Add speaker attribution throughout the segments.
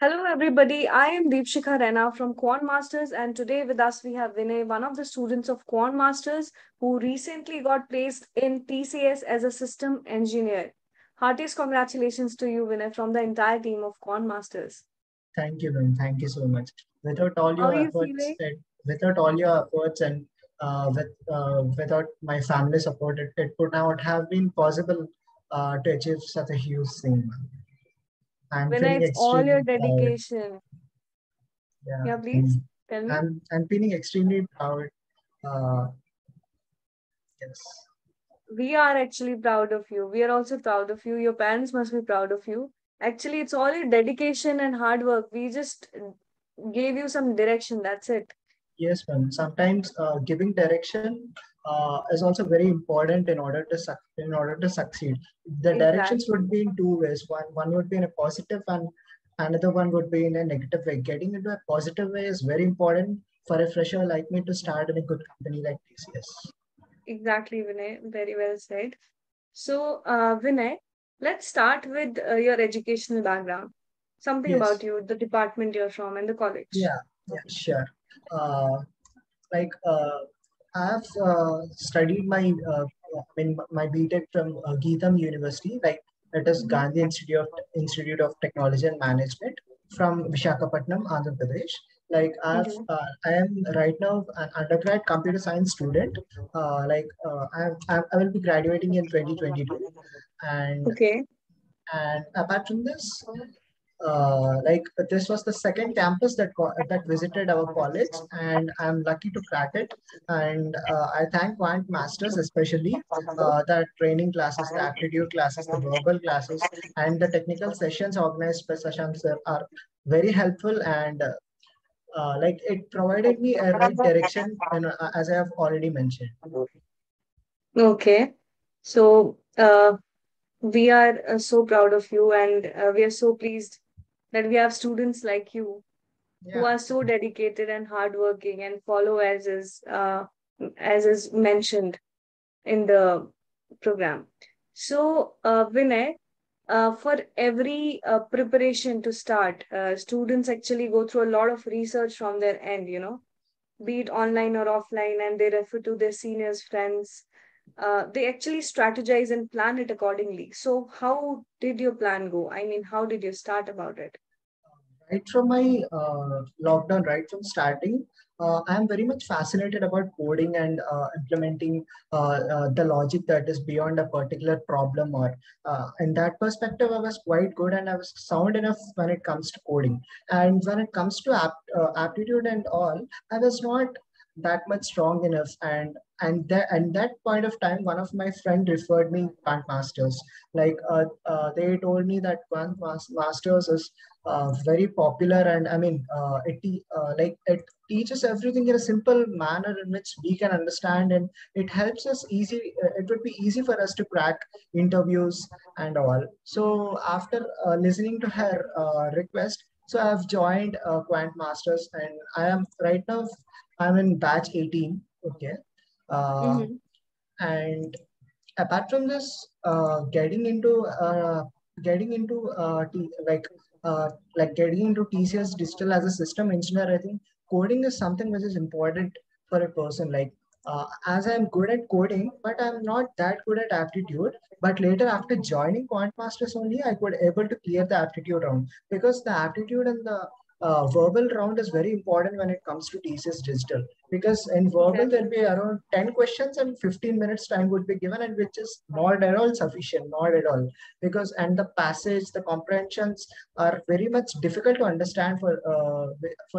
Speaker 1: Hello, everybody. I am Deepshikha Rena from Quant Masters, and today with us we have Vinay, one of the students of Quant Masters, who recently got placed in TCS as a system engineer. Heartiest congratulations to you, Vinay, from the entire team of Quant Masters.
Speaker 2: Thank you, ma'am. Thank you so much. Without all
Speaker 1: How are
Speaker 2: your
Speaker 1: you
Speaker 2: efforts,
Speaker 1: feeling?
Speaker 2: without all your efforts, and without my family support, it would not have been possible to achieve such a huge thing, ma'am. I'm
Speaker 1: Vinay,
Speaker 2: feeling
Speaker 1: it's all your
Speaker 2: extremely proud.
Speaker 1: dedication.
Speaker 2: Yeah,
Speaker 1: Yeah, please tell me.
Speaker 2: I'm feeling extremely proud. Uh, yes,
Speaker 1: We are actually proud of you. We are also proud of you. Your parents must be proud of you. Actually, it's all your dedication and hard work. We just gave you some direction. That's it.
Speaker 2: yes, ma'am. Sometimes giving direction is also very important in order to succeed. The directions
Speaker 1: Exactly.
Speaker 2: would be in two ways. One would be in a positive, and another one would be in a negative way. Getting into a positive way is very important for a fresher like me to start in a good company like TCS.
Speaker 1: Exactly, Vinay. Very well said. So, Vinay, let's start with your educational background. Something about
Speaker 2: Yes.
Speaker 1: you, the department you're from, and the college.
Speaker 2: Yeah. Yeah. Sure. Uh, like I've studied my BTech from Geetham University. Like it is
Speaker 1: Mm-hmm.
Speaker 2: Gandhi Institute of Technology and Management from Visakhapatnam, Andhra Pradesh.
Speaker 1: Mm-hmm.
Speaker 2: I am right now an undergrad computer science student. I will be graduating in 2022, and
Speaker 1: Okay.
Speaker 2: apart from this, this was the second campus that visited our college, and I'm lucky to crack it. And I thank Quant Masters, especially the training classes, the aptitude classes, the verbal classes, and the technical sessions organized by Sashant sir are very helpful, and it provided me a right direction, and as I have already mentioned.
Speaker 1: Okay. So, we are so proud of you, and we are so pleased that we have students like you who
Speaker 2: Yeah.
Speaker 1: are so dedicated and hardworking and follow as is mentioned in the program. So, Vinay, for every preparation to start, students actually go through a lot of research from their end, be it online or offline, and they refer to their seniors, friends. They actually strategize and plan it accordingly. So, how did your plan go? I mean, how did you start about it?
Speaker 2: Right from my lockdown, right from starting, I am very much fascinated about coding and implementing the logic that is beyond a particular problem. Or in that perspective, I was quite good and I was sound enough when it comes to coding. And when it comes to aptitude and all, I was not that much strong enough. And that point of time, one of my friend referred me Quant Masters. They told me that Masters is very popular, and I mean it teaches everything in a simple manner in which we can understand, and it helps us easy. It would be easy for us to crack interviews and all. So after listening to her request, so I've joined Quant Masters, and I am right now I'm in batch 18. Okay. uh,
Speaker 1: Mm-hmm.
Speaker 2: and apart from this, getting into getting into TCS digital as a system engineer, I think coding is something which is important for a person. As I'm good at coding, but I'm not that good at aptitude. But later, after joining Quant Masters only, I could able to clear the aptitude round, because the aptitude and the verbal round is very important when it comes to TCS digital, because in verbal there'll
Speaker 1: Exactly.
Speaker 2: be around 10 questions and 15 minutes time would be given, and which is not at all sufficient, not at all, because and the passage, the comprehensions are very much difficult to understand for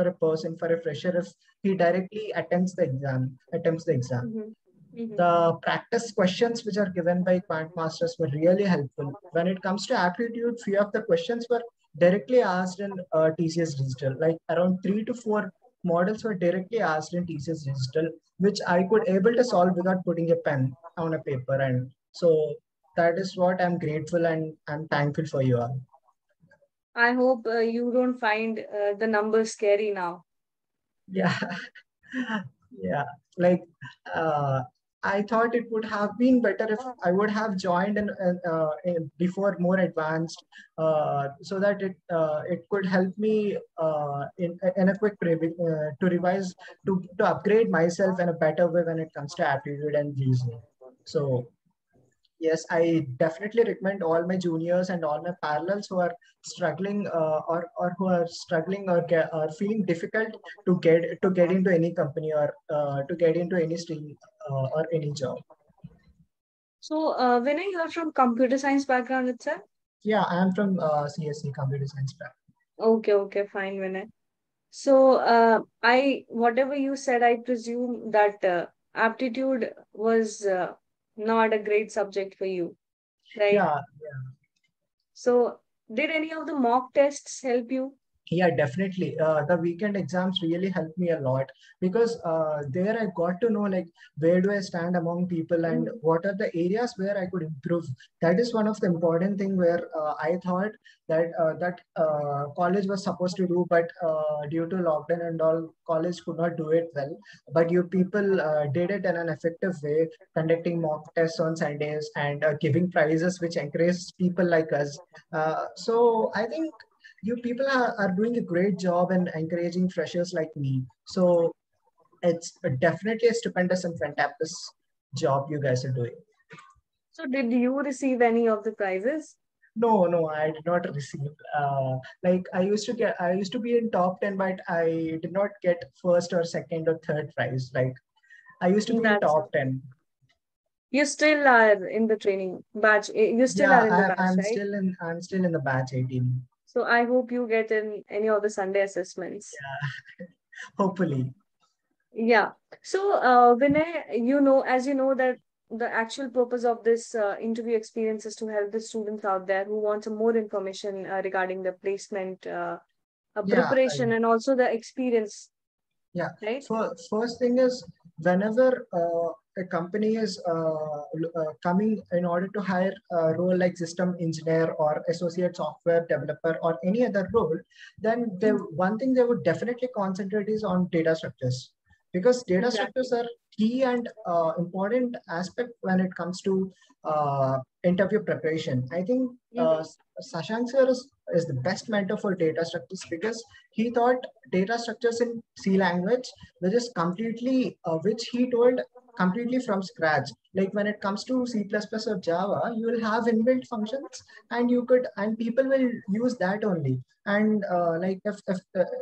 Speaker 2: a person, for a fresher, if he directly attempts the exam.
Speaker 1: Mm-hmm. Mm-hmm.
Speaker 2: The practice questions which are given by Quant Masters were really helpful. When it comes to aptitude, few of the questions were directly asked in TCS Digital. Like around 3 to 4 models were directly asked in TCS Digital, which I could able to solve without putting a pen on a paper. And so that is what I'm grateful and I'm thankful for you all.
Speaker 1: I hope you don't find the numbers scary now.
Speaker 2: Yeah, yeah. Like uh, I thought it would have been better if I would have joined before more advanced, so that it could help me in a quick to revise, to upgrade myself in a better way when it comes to aptitude and reasoning. So yes, I definitely recommend all my juniors and all my parallels who are struggling, or who are struggling, or feeling difficult to get into any company, or to get into any stream, or any job.
Speaker 1: So, Vinay, you're from computer science background itself?
Speaker 2: Yeah, I am from CSE, computer science background.
Speaker 1: Okay, okay, fine, Vinay. So, whatever you said, I presume that aptitude was not a great subject for you, right?
Speaker 2: Yeah,
Speaker 1: So, did any of the mock tests help you?
Speaker 2: yeah, definitely. The weekend exams really helped me a lot, because there I got to know, like, where do I stand among people and
Speaker 1: Mhm.
Speaker 2: what are the areas where I could improve. That is one of the important thing where I thought that college was supposed to do, but due to lockdown and all, college could not do it well. But you people did it in an effective way, conducting mock tests on Sundays and giving prizes, which encourages people like us. So I think you people are doing a great job in encouraging freshers like me. So it's definitely a stupendous and fantastic job you guys are doing.
Speaker 1: So, did you receive any of the prizes?
Speaker 2: No, no, I did not receive. Like I used to be in top 10, but I did not get first or second or third prize. Like I used to be in
Speaker 1: That's
Speaker 2: top 10.
Speaker 1: You still are in the training batch. You still
Speaker 2: Yeah,
Speaker 1: are in the batch, right?
Speaker 2: I'm still in the batch 18.
Speaker 1: So I hope you get in any of the Sunday assessments.
Speaker 2: Yeah, hopefully.
Speaker 1: Yeah. So, Vinay, as you know that the actual purpose of this interview experience is to help the students out there who want some more information regarding the placement,
Speaker 2: Yeah,
Speaker 1: preparation, and also the experience,
Speaker 2: yeah.
Speaker 1: right?
Speaker 2: First thing is, whenever a company is coming in order to hire a role like system engineer or associate software developer or any other role, then
Speaker 1: Mhm.
Speaker 2: one thing they would definitely concentrate is on data structures, because data structures
Speaker 1: Exactly.
Speaker 2: are key and important aspect when it comes to interview preparation. I think
Speaker 1: Mhm.
Speaker 2: Sashank sir is the best mentor for data structures, because he thought data structures in C language, which is completely, which he told completely from scratch. Like when it comes to C++ or Java, you will have inbuilt functions, and people will use that only. And like if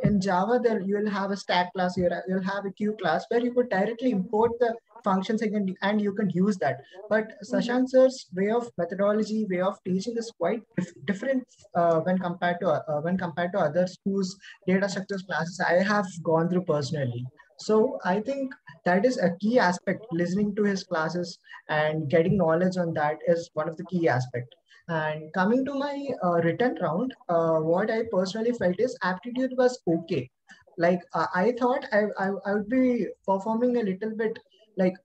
Speaker 2: in Java, there you will have a stack class, you'll have a queue class where you could directly import the functions again, and you can use that. But
Speaker 1: Mhm.
Speaker 2: Sashank sir's way of methodology, way of teaching is quite different when compared to others whose data structures classes I have gone through personally. So I think that is a key aspect. Listening to his classes and getting knowledge on that is one of the key aspect. And coming to my written round, what I personally felt is aptitude was okay. Like I thought I would be performing a little bit like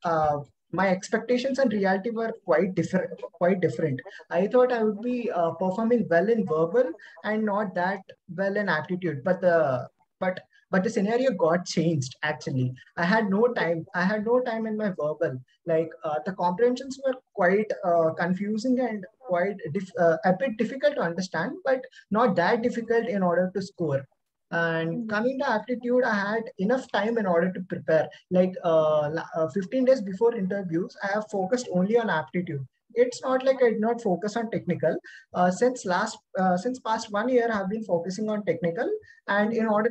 Speaker 2: my expectations and reality were quite different. Quite different. I thought I would be performing well in verbal and not that well in aptitude, but but the scenario got changed. Actually, I had no time in my verbal. Like the comprehensions were quite confusing and a bit difficult to understand, but not that difficult in order to score. And
Speaker 1: Mhm.
Speaker 2: coming to aptitude, I had enough time in order to prepare. Like 15 days before interviews, I have focused only on aptitude. It's not like I did not focus on technical. Since past 1 year, I've been focusing on technical. And in order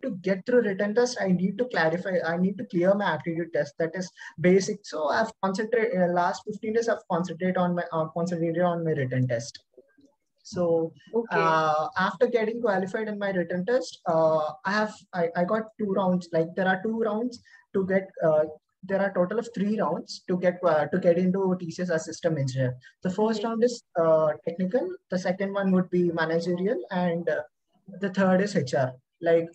Speaker 2: to get through written test, I need to clarify. I need to clear my aptitude test. That is basic. So I've concentrated in the last 15 days. I've concentrated on my written test. So
Speaker 1: Okay.
Speaker 2: after getting qualified in my written test, I got 2 rounds. Like there are 2 rounds to get. There are total of 3 rounds to get into TCS as system engineer. The first
Speaker 1: Mhm.
Speaker 2: round is technical. The second one would be managerial, and the third is HR. Like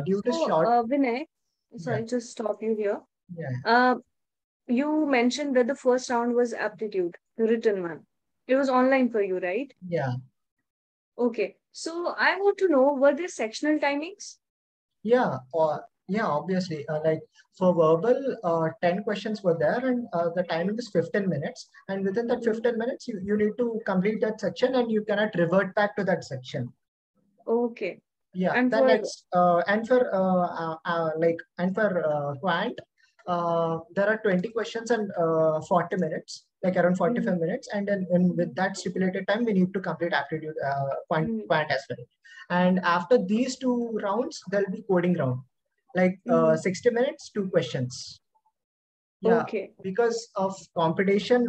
Speaker 2: due to
Speaker 1: So,
Speaker 2: short,
Speaker 1: Vinay,
Speaker 2: yeah,
Speaker 1: sorry, just stop you here.
Speaker 2: yeah,
Speaker 1: Uh, you mentioned that the first round was aptitude, the written one. It was online for you, right?
Speaker 2: yeah.
Speaker 1: Okay. So I want to know, were there sectional timings?
Speaker 2: Yeah, or Yeah, obviously. Like for verbal, 10 questions were there, and the timing is 15 minutes. And within that
Speaker 1: Mhm.
Speaker 2: 15 minutes, you need to complete that section and you cannot revert back to that section.
Speaker 1: Okay.
Speaker 2: Yeah,
Speaker 1: And
Speaker 2: the
Speaker 1: for
Speaker 2: next, and for Quant, there are 20 questions and 40 minutes, like around
Speaker 1: Mhm.
Speaker 2: 45 minutes. And then with that stipulated time, we need to complete aptitude
Speaker 1: Mhm.
Speaker 2: Quant as well. And after these two rounds, there'll be coding round, like
Speaker 1: Mhm.
Speaker 2: 60 minutes, two questions. Yeah,
Speaker 1: Okay.
Speaker 2: because of competition,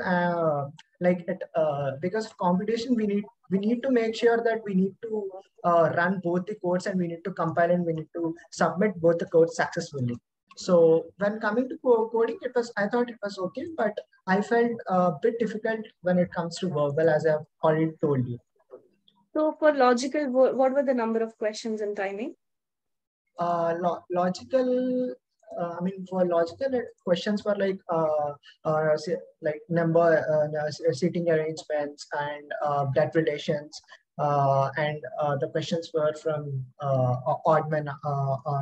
Speaker 2: because of competition, we need to make sure that we need to run both the codes, and we need to compile, and we need to submit both the codes successfully. So when coming to coding, I thought it was okay, but I felt a bit difficult when it comes to verbal, as I've already told you.
Speaker 1: So for logical, what were the number of questions and timing?
Speaker 2: Logical, I mean, for logical questions were like like number, seating arrangements, and blood relations, and the questions were from odd man,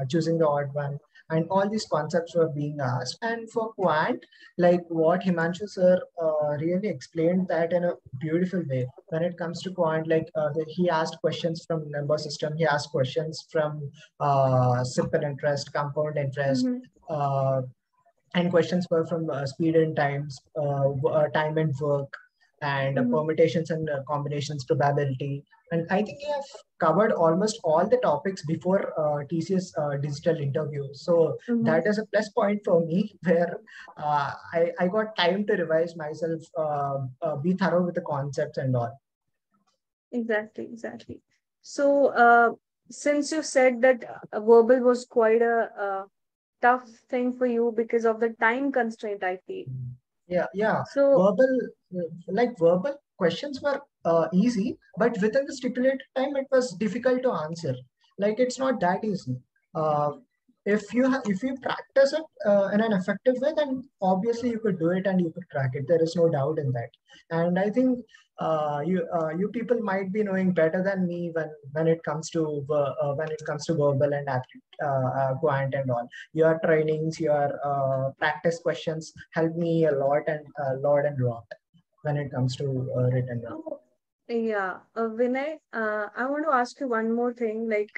Speaker 2: choosing the odd one, and all these concepts were being asked. And for quant, like what Himanshu sir really explained that in a beautiful way. When it comes to quant, like he asked questions from number system, he asked questions from simple interest, compound interest,
Speaker 1: Mm-hmm.
Speaker 2: uh, and questions were from speed and time and work, and
Speaker 1: Mm-hmm.
Speaker 2: permutations and combinations, probability. And I think we have covered almost all the topics before TCS digital interview. So
Speaker 1: Mm-hmm.
Speaker 2: that is a plus point for me where I got time to revise myself, be thorough with the concepts and all.
Speaker 1: Exactly, exactly. So, since you said that verbal was quite a tough thing for you because of the time constraint, I feel.
Speaker 2: Yeah, yeah.
Speaker 1: So,
Speaker 2: Verbal questions were easy, but within the stipulated time, it was difficult to answer. Like it's not that easy. Uh, if you practice it in an effective way, then obviously you could do it and you could crack it. There is no doubt in that. And I think you people might be knowing better than me when it comes to verbal and quant and all. Your trainings, your practice questions help me a lot and lot when it comes to written one.
Speaker 1: so yeah, Vinay, I want to ask you one more thing. Like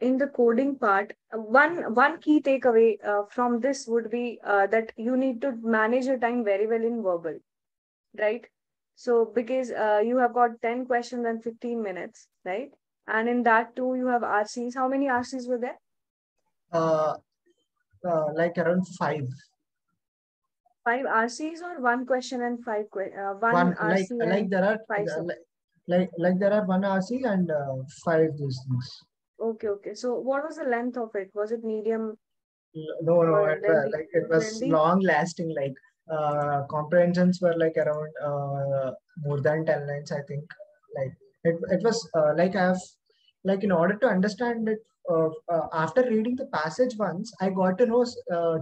Speaker 1: in the coding part, one key takeaway from this would be that you need to manage your time very well in verbal, right? So because you have got 10 questions and 15 minutes, right? And in that too, you have RCs. How many RCs were there?
Speaker 2: Uh, like around five.
Speaker 1: Five RCs or one question and one
Speaker 2: One
Speaker 1: RC
Speaker 2: like
Speaker 1: and
Speaker 2: there are
Speaker 1: five sub.
Speaker 2: there are one RC and five these things.
Speaker 1: Okay, okay. So what was the length of it? Was it medium
Speaker 2: No,
Speaker 1: or lengthy?
Speaker 2: it was
Speaker 1: Lengthy?
Speaker 2: long lasting. Like comprehensions were like around more than 10 lines, I think. Like it was like I have like in order to understand it, after reading the passage once, I got to know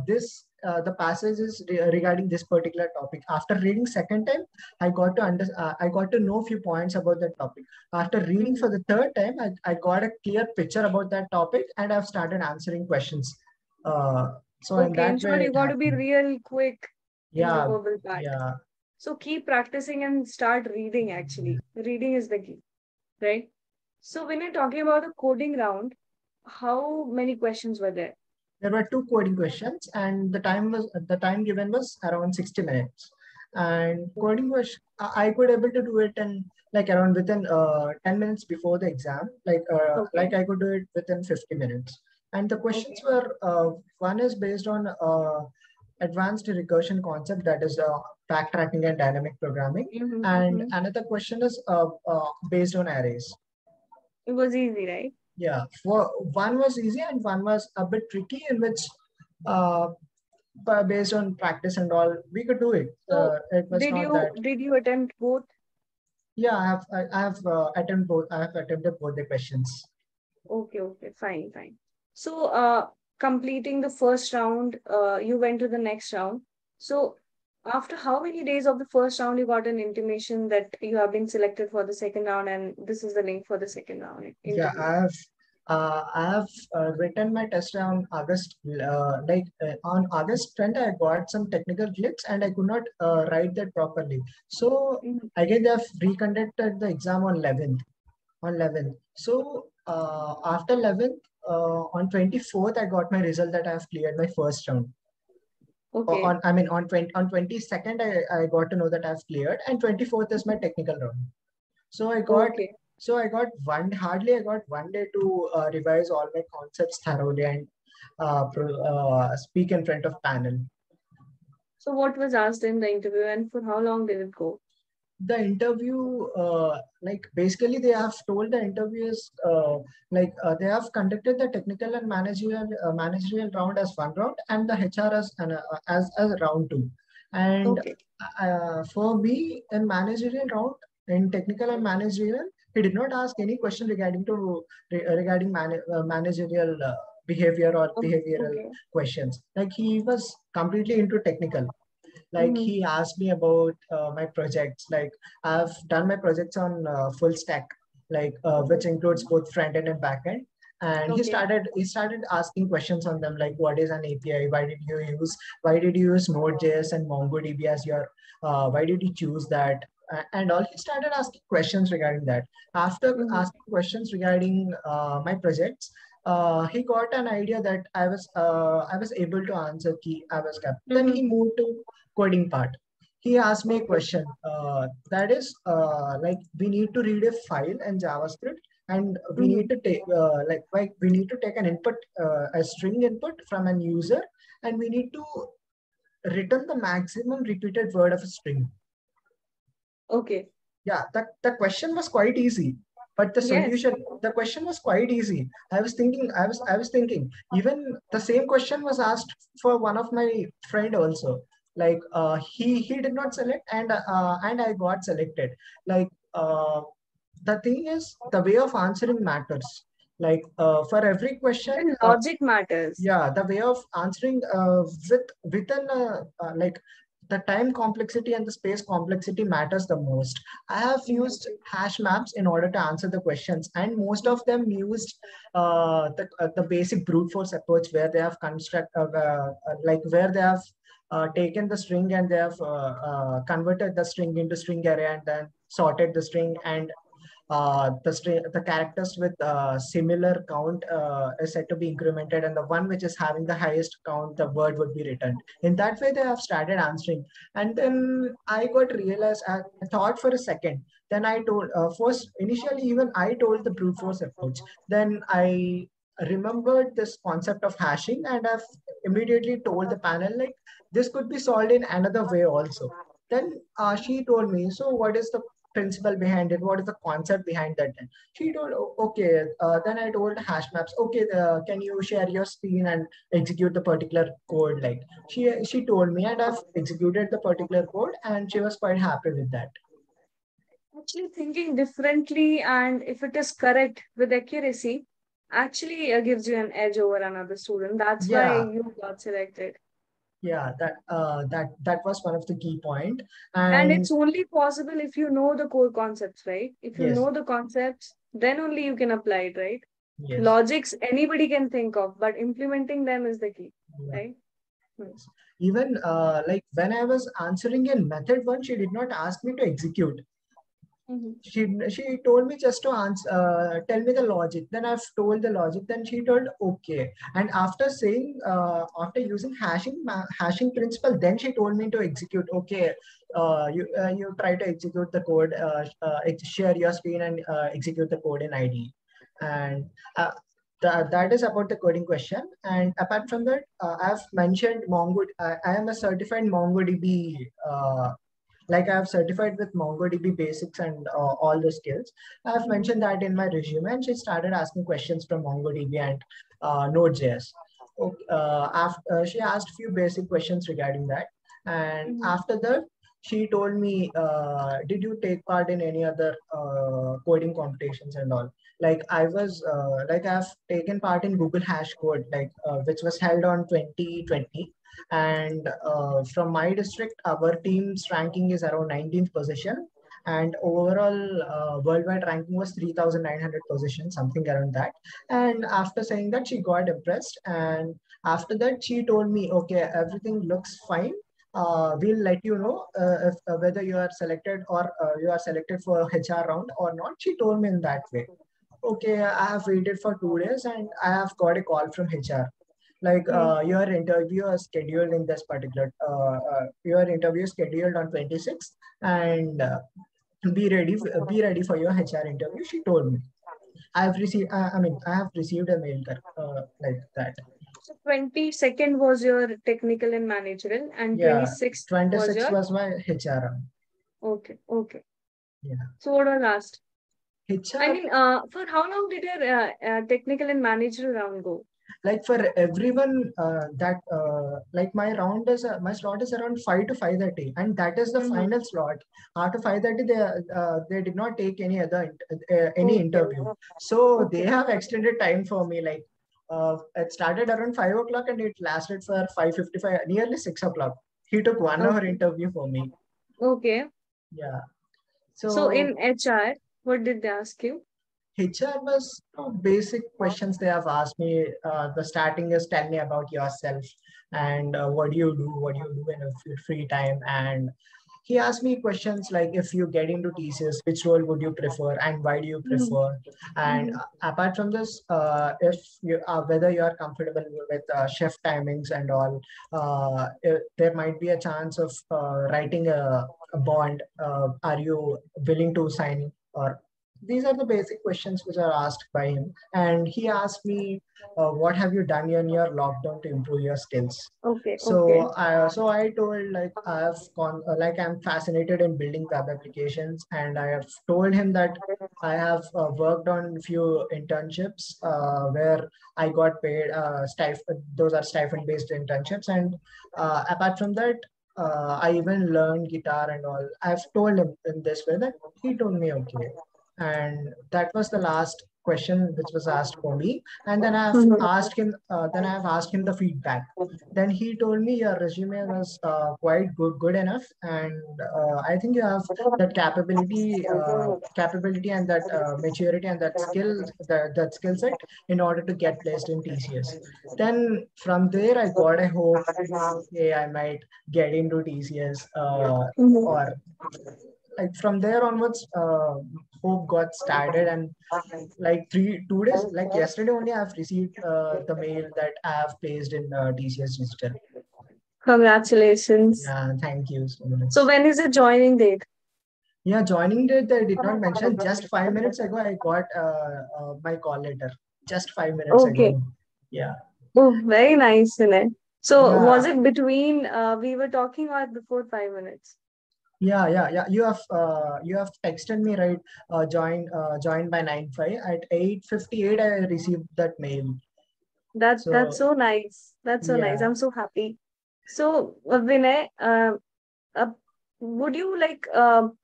Speaker 2: this the passage is regarding this particular topic. After reading second time, I got to know few points about that topic. After reading
Speaker 1: Mhm.
Speaker 2: for the third time, I got a clear picture about that topic, and I've started answering questions. So in
Speaker 1: Okay, in
Speaker 2: that
Speaker 1: short,
Speaker 2: way
Speaker 1: you
Speaker 2: it
Speaker 1: got to be
Speaker 2: happened.
Speaker 1: real quick in the
Speaker 2: Yeah,
Speaker 1: verbal part.
Speaker 2: yeah.
Speaker 1: So keep practicing and start reading actually. Reading is the key, right? So when you're talking about the coding round, how many questions were there?
Speaker 2: There were two coding questions, and the time given was around 60 minutes. And coding was I could able to do it in like around within 10 minutes before the exam.
Speaker 1: Okay,
Speaker 2: Like I could do it within 50 minutes. And the questions
Speaker 1: okay.
Speaker 2: were one is based on advanced recursion concept, that is backtracking and dynamic programming,
Speaker 1: Mm-hmm,
Speaker 2: and
Speaker 1: mm-hmm.
Speaker 2: another question is based on arrays.
Speaker 1: It was easy, right?
Speaker 2: Yeah, for one was easy and one was a bit tricky, in which uh, based on practice and all, we could do it.
Speaker 1: So
Speaker 2: It was not that.
Speaker 1: did you attempt both?
Speaker 2: Yeah, I have attempted both. I have attempted both the questions.
Speaker 1: Okay, okay, fine, fine. So, completing the first round, you went to the next round. So, after how many days of the first round, you got an intimation that you have been selected for the second round, and this is the link for the second round
Speaker 2: Yeah,
Speaker 1: interview.
Speaker 2: I have written my test on August, on August 10th, I got some technical glitch and I could not write that properly. So
Speaker 1: Mhm.
Speaker 2: again, they have reconducted the exam on 11th. On 11th. So after 11th, on 24th, I got my result that I have cleared my first round.
Speaker 1: Okay.
Speaker 2: On 22nd, I got to know that I've cleared, and 24th is my
Speaker 1: Mhm.
Speaker 2: technical round. So I got
Speaker 1: Okay.
Speaker 2: I got 1 day to revise all my concepts thoroughly and speak in front of panel.
Speaker 1: So what was asked in the interview and for how long did it go?
Speaker 2: The interview, like basically they have told the interviewers, they have conducted the technical and managerial round as one round and the HR as round two. And
Speaker 1: Okay.
Speaker 2: for me in managerial round, in technical and managerial, he did not ask any question regarding managerial behavior or behavioral
Speaker 1: Okay.
Speaker 2: questions. Like he was completely into technical. Like
Speaker 1: Mm-hmm.
Speaker 2: he asked me about my projects. Like I've done my projects on full stack, which includes both front end and back end. And
Speaker 1: Okay.
Speaker 2: he started asking questions on them, like what is an API, why did you use Node.js and MongoDB as your why did you choose that. And all, he started asking questions regarding that. After
Speaker 1: Mm-hmm.
Speaker 2: asking questions regarding my projects, he got an idea that I was able to answer key. I was kept. Then
Speaker 1: Mm-hmm.
Speaker 2: he moved to coding part. He asked me a
Speaker 1: Okay.
Speaker 2: question, that is, like we need to read a file in JavaScript, and we
Speaker 1: Mm-hmm.
Speaker 2: need to take we need to take an input, a string input from an user, and we need to return the maximum repeated word of a string.
Speaker 1: Okay.
Speaker 2: Yeah, the question was quite easy, but
Speaker 1: Yes.
Speaker 2: the question was quite easy. I was thinking, even the same question was asked for one of my friend also. Like he did not select, and I got selected. Like the thing is, the way of answering matters. Like for every question,
Speaker 1: Even logic matters.
Speaker 2: yeah, the way of answering within like the time complexity and the space complexity matters the most. I have used
Speaker 1: Exactly.
Speaker 2: hash maps in order to answer the questions, and most of them used the basic brute force approach, where they have where they have taken the string and they have converted the string into string array and then sorted the string, and the characters with similar count is said to be incremented, and the one which is having the highest count, the word would be returned. In that way, they have started answering. And then I got realized, I thought for a second. Then I told, first, initially, even I told the brute force approach. Then I remembered this concept of hashing, and I've immediately told the panel, like, this could be solved in another way also. Then she told me, so what is the principle behind it? What is the concept behind that? And she told, okay. Then I told hash maps. Okay, can you share your screen and execute the particular code? Like she told me, and I've executed the particular code, and she was quite happy with that.
Speaker 1: Actually, thinking differently and if it is correct with accuracy, actually gives you an edge over another student. That's why
Speaker 2: Yeah,
Speaker 1: you got selected.
Speaker 2: yeah. That was one of the key point.
Speaker 1: And
Speaker 2: And
Speaker 1: it's only possible if you know the core concepts, right? If you
Speaker 2: yes,
Speaker 1: know the concepts, then only you can apply it, right?
Speaker 2: yes.
Speaker 1: Logics anybody can think of, but implementing them is the key,
Speaker 2: Yeah.
Speaker 1: right? Hmm.
Speaker 2: Yes. Even like when I was answering in method one, she did not ask me to execute.
Speaker 1: Mhm.
Speaker 2: She told me just to answer, tell me the logic. Then I've told the logic. Then she told okay. And after saying after using hashing principle, then she told me to execute. Okay, you try to execute the code. Share your screen and execute the code in IDE. And that is about the coding question. And apart from that, I've mentioned Mongo. I am a certified MongoDB. Like I've certified with MongoDB basics and all the skills. I've
Speaker 1: Mhm.
Speaker 2: mentioned that in my resume, and she started asking questions from MongoDB and Node.js. Okay, after she asked few basic questions regarding that, and
Speaker 1: Mhm.
Speaker 2: after that, she told me, "Did you take part in any other coding competitions and all?" Like I've taken part in Google Hash Code, which was held on 2020, and from my district, our team's ranking is around 19th position. and overall worldwide ranking was 3,900 positions, something around that. And after saying that, she got impressed, and after that she told me, okay, everything looks fine. We'll let you know if whether you are selected or you are selected for HR round or not. She told me in that way. Okay, I have waited for 2 days and I have got a call from HR. Like
Speaker 1: Hmm.
Speaker 2: your interview is scheduled in this particular, your interview is scheduled on 26th, and be ready for your HR interview. She told me. I've received, I mean, I have received a mail like that.
Speaker 1: So 22nd was your technical and managerial, and
Speaker 2: Yeah,
Speaker 1: 26th was
Speaker 2: 26
Speaker 1: your.
Speaker 2: was my HR.
Speaker 1: Okay, okay.
Speaker 2: Yeah,
Speaker 1: So what was last? I
Speaker 2: HR.
Speaker 1: mean, for how long did your technical and managerial round go?
Speaker 2: Like for everyone, that like my round is my slot is around 5 to 5:30, and that is the
Speaker 1: Mm-hmm.
Speaker 2: final slot. After 5:30, they did not take any any
Speaker 1: Okay,
Speaker 2: interview. So they
Speaker 1: okay,
Speaker 2: have extended time for me. Like it started around 5 o'clock and it lasted for 5:55, nearly 6 o'clock. He took 1 hour
Speaker 1: okay,
Speaker 2: interview for me.
Speaker 1: okay.
Speaker 2: Yeah.
Speaker 1: So
Speaker 2: So
Speaker 1: in HR, what did they ask you?
Speaker 2: HR was basic questions they have asked me. The starting is tell me about yourself and what do you do? What do you do in a free time? And he asked me questions like if you get into TCS, which role would you prefer and why do you
Speaker 1: Mm-hmm.
Speaker 2: prefer? And
Speaker 1: Mm-hmm.
Speaker 2: apart from this, if you whether you are comfortable with shift timings and all, there might be a chance of writing a bond. Are you willing to sign or these are the basic questions which are asked by him. And he asked me, what have you done in your lockdown to improve your skills?
Speaker 1: Okay, okay.
Speaker 2: So I told like like I'm fascinated in building web applications, and I have told him that I have worked on a few internships where I got paid those are stipend based internships, and apart from that, I even learned guitar and all. I've told him in this way that he told me okay, and that was the last question which was asked for me. And then I've asked him the feedback. Then he told me your resume was quite good enough, and I think you have that capability and that maturity and that skill set in order to get placed in TCS. Then from there I got a hope. Okay, I might get into TCS,
Speaker 1: Mm-hmm.
Speaker 2: or like from there onwards, hope got started. And like 2 days, like yesterday only, I've received the mail that I have placed in TCS Digital.
Speaker 1: Congratulations.
Speaker 2: Yeah, thank you so
Speaker 1: So
Speaker 2: much.
Speaker 1: when is the joining date?
Speaker 2: Yeah, joining date they did not mention. Just 5 minutes ago, I got my call letter. Just 5 minutes
Speaker 1: Okay.
Speaker 2: ago. Yeah,
Speaker 1: Oh, very nice, Vinay. So was
Speaker 2: yeah,
Speaker 1: it between we were talking or before 5 minutes?
Speaker 2: yeah. You have texted me, right? Join by 9:05 at 8:58. I received that mail.
Speaker 1: That's
Speaker 2: So
Speaker 1: so nice. That's so nice.
Speaker 2: yeah.
Speaker 1: I'm so happy. So Vinay, uh, would you like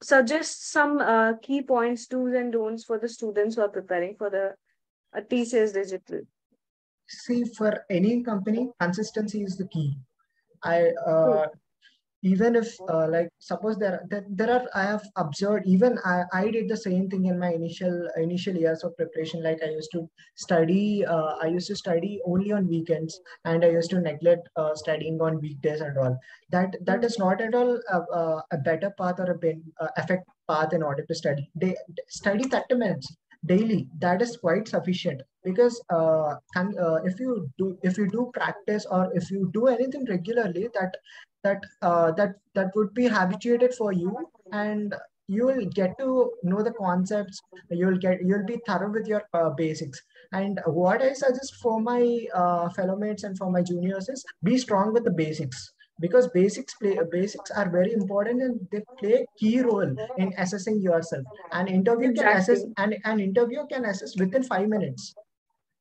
Speaker 1: suggest some key points, do's and don'ts for the students who are preparing for the TCS Digital?
Speaker 2: See, for any company, consistency is the key. I
Speaker 1: True.
Speaker 2: even if like suppose there are I have observed, even I did the same thing in my initial years of preparation. Like I used to study only on weekends, and I used to neglect studying on weekdays and all. That is not at all a better path or effect path in order to study. Study 30 minutes daily. That is quite sufficient, because if you do practice or if you do anything regularly, that would be habituated for you, and you will get to know the concepts. You'll be thorough with your basics. And what I suggest for my fellow mates and for my juniors is be strong with the basics, because basics are very important, and they play a key role in assessing yourself.
Speaker 1: Exactly.
Speaker 2: An interview can assess within 5 minutes.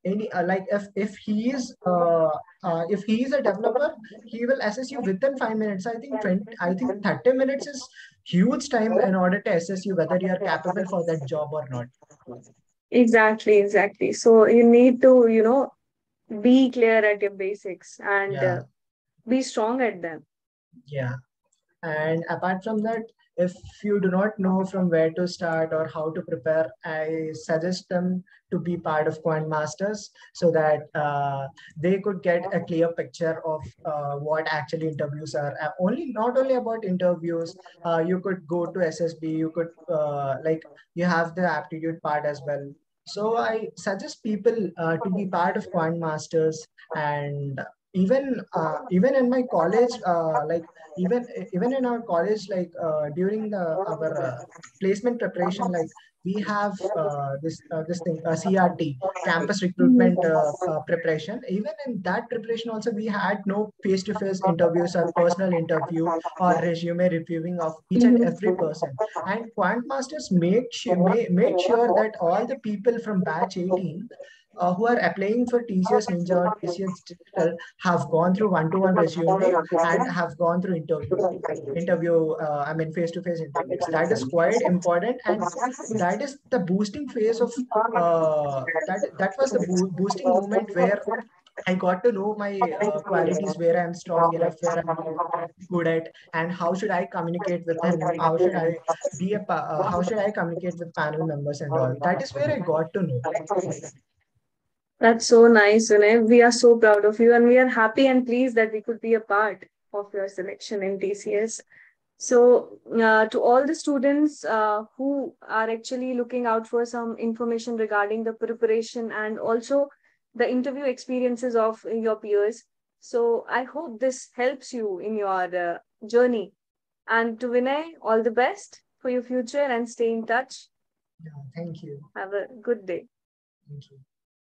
Speaker 2: Any like if he is a developer, he will assess you within 5 minutes. I think 30 minutes is huge time in order to assess you whether you are capable for that job or not.
Speaker 1: Exactly, exactly. So you need to, be clear at your basics and
Speaker 2: Yeah,
Speaker 1: be strong at them.
Speaker 2: yeah. And apart from that, if you do not know from where to start or how to prepare, I suggest them to be part of Quant Masters so that they could get a clear picture of what actually interviews are. Only not only about interviews, you could go to SSB, you could like you have the aptitude part as well. So I suggest people to be part of Quant Masters, and even in my college, even in our college, during the our placement preparation, like we have this thing, CRT, campus recruitment preparation. Even in that preparation also, we had no face-to-face interviews or personal interview or resume reviewing of each and every person. And Quant Masters made sure that all the people from batch 18 who are applying for TCS Ninja or TCS Digital have gone through one-to-one resume and have gone through I mean face-to-face interviews. That is quite important, and that is the boosting phase of that was the boosting moment where I got to know my qualities, where I'm strong enough, where I'm good at, and how should I communicate with, and how should I how should I communicate with panel members and all. That is where I got to know.
Speaker 1: That's so nice, Vinay. We are so proud of you, and we are happy and pleased that we could be a part of your selection in TCS. So, to all the students who are actually looking out for some information regarding the preparation and also the interview experiences of your peers, so I hope this helps you in your journey. And to Vinay, all the best for your future and stay in touch.
Speaker 2: Yeah, thank you.
Speaker 1: Have a good day.
Speaker 2: Thank you.